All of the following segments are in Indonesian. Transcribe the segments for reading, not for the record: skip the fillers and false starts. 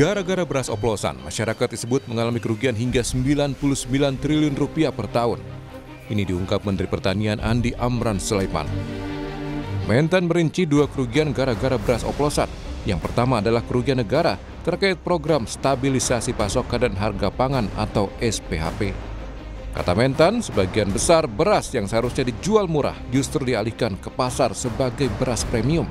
Gara-gara beras oplosan, masyarakat tersebut mengalami kerugian hingga 99 triliun rupiah per tahun. Ini diungkap Menteri Pertanian Andi Amran Sulaiman. Mentan merinci dua kerugian gara-gara beras oplosan. Yang pertama adalah kerugian negara terkait program stabilisasi pasokan dan harga pangan atau SPHP. Kata Mentan, sebagian besar beras yang seharusnya dijual murah justru dialihkan ke pasar sebagai beras premium.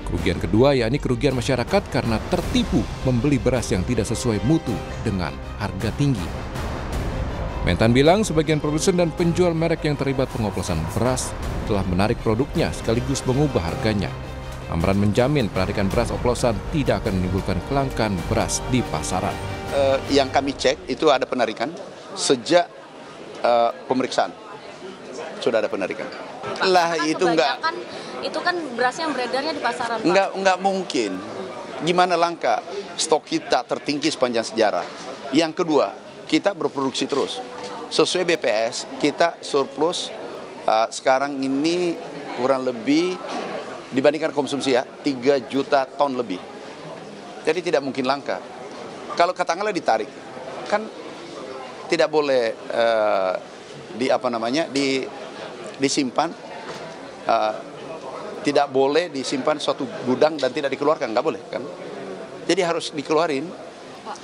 Kerugian kedua yakni kerugian masyarakat karena tertipu membeli beras yang tidak sesuai mutu dengan harga tinggi. Mentan bilang sebagian produsen dan penjual merek yang terlibat pengoplosan beras telah menarik produknya sekaligus mengubah harganya. Amran menjamin penarikan beras oplosan tidak akan menimbulkan kelangkaan beras di pasaran. Yang kami cek itu ada penarikan sejak pemeriksaan. Sudah ada penarikan. Lah itu enggak. Itu kan beras yang beredarnya di pasaran, Pak. Enggak mungkin. Gimana langka? Stok kita tertinggi sepanjang sejarah. Yang kedua, kita berproduksi terus. Sesuai BPS, kita surplus sekarang ini kurang lebih dibandingkan konsumsi 3 juta ton lebih. Jadi tidak mungkin langka. Kalau katakanlah ditarik, kan tidak boleh disimpan. Tidak boleh disimpan suatu gudang dan tidak dikeluarkan, nggak boleh kan? Jadi harus dikeluarin.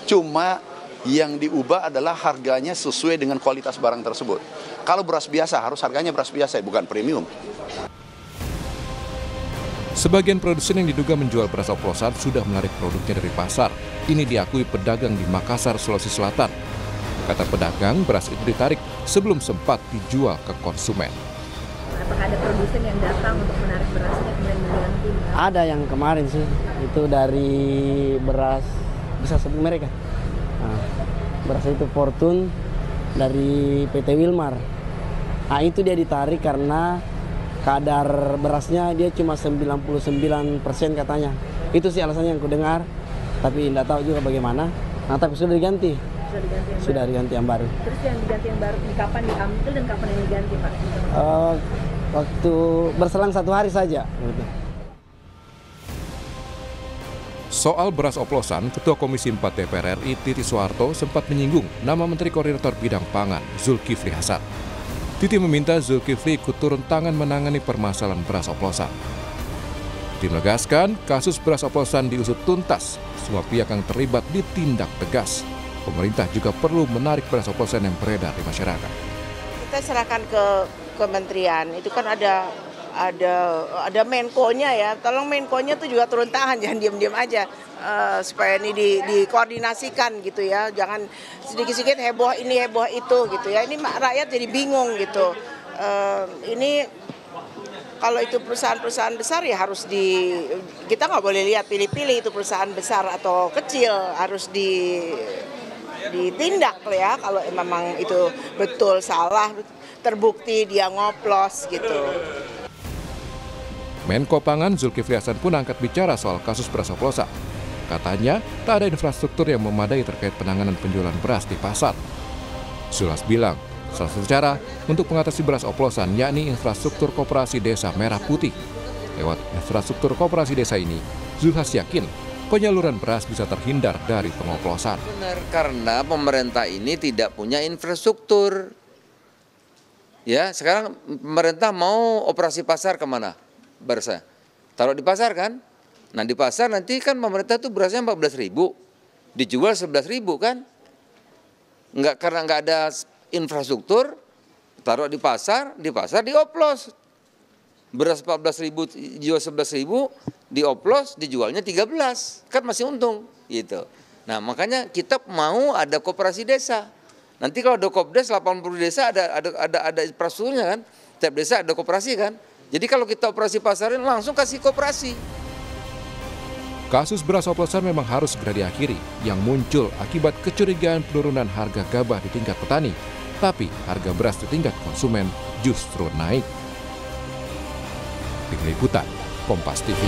Cuma yang diubah adalah harganya sesuai dengan kualitas barang tersebut. Kalau beras biasa harus harganya beras biasa, bukan premium. Sebagian produsen yang diduga menjual beras oplosan sudah menarik produknya dari pasar. Ini diakui pedagang di Makassar, Sulawesi Selatan. Kata pedagang, beras itu ditarik sebelum sempat dijual ke konsumen. Apakah ada produsen yang datang untuk menarik berasnya kemudian mengganti? Ada yang kemarin sih, itu dari beras bisa sebut mereka. Nah, beras itu Fortune dari PT Wilmar. Nah, itu dia ditarik karena kadar berasnya dia cuma 99% katanya. Itu sih alasannya yang ku dengar, tapi tidak tahu juga bagaimana. Nah, tapi sudah diganti. Sudah diganti yang baru. Terus yang diganti yang baru, kapan diambil dan kapan yang diganti, Pak? Waktu berselang 1 hari saja. Soal beras oplosan, Ketua Komisi 4 DPR RI Titi Soeharto sempat menyinggung nama Menteri Koordinator Bidang Pangan, Zulkifli Hasan. Titi meminta Zulkifli ikut turun tangan menangani permasalahan beras oplosan. Titi menegaskan, kasus beras oplosan diusut tuntas, semua pihak yang terlibat ditindak tegas. Pemerintah juga perlu menarik beras oplosan yang beredar di masyarakat. Kita serahkan ke kementerian, itu kan ada Menko-nya ya, tolong Menko-nya tuh juga turun tangan, jangan diam-diam aja, supaya ini dikoordinasikan gitu ya, jangan sedikit-sedikit heboh ini heboh itu gitu ya, ini rakyat jadi bingung gitu. Ini kalau itu perusahaan-perusahaan besar ya harus kita nggak boleh lihat pilih-pilih itu perusahaan besar atau kecil, harus ditindak ya kalau memang itu betul salah, terbukti dia ngoplos gitu. Menko Pangan Zulkifli Hasan pun angkat bicara soal kasus beras oplosan. Katanya tak ada infrastruktur yang memadai terkait penanganan penjualan beras di pasar. Zulhas bilang, salah satu cara untuk mengatasi beras oplosan yakni infrastruktur koperasi desa Merah Putih. Lewat infrastruktur koperasi desa ini, Zulhas yakin penyaluran beras bisa terhindar dari pengoplosan. Benar, karena pemerintah ini tidak punya infrastruktur. Ya, sekarang pemerintah mau operasi pasar kemana? Berasnya taruh di pasar kan? Nah di pasar nanti kan pemerintah tuh berasnya 14.000, dijual 11.000 kan? Karena nggak ada infrastruktur, taruh di pasar dioplos. Beras 14.000 jual 11.000, dioplos dijualnya 13, kan masih untung gitu. Nah makanya kita mau ada koperasi desa. Nanti kalau ada Kopdes 80 desa ada infrastrukturnya kan, tiap desa ada koperasi kan. Jadi kalau kita operasi pasarin langsung kasih koperasi. Kasus beras oplosan memang harus segera diakhiri, yang muncul akibat kecurigaan penurunan harga gabah di tingkat petani, tapi harga beras di tingkat konsumen justru naik. Tim Liputan, Kompas TV.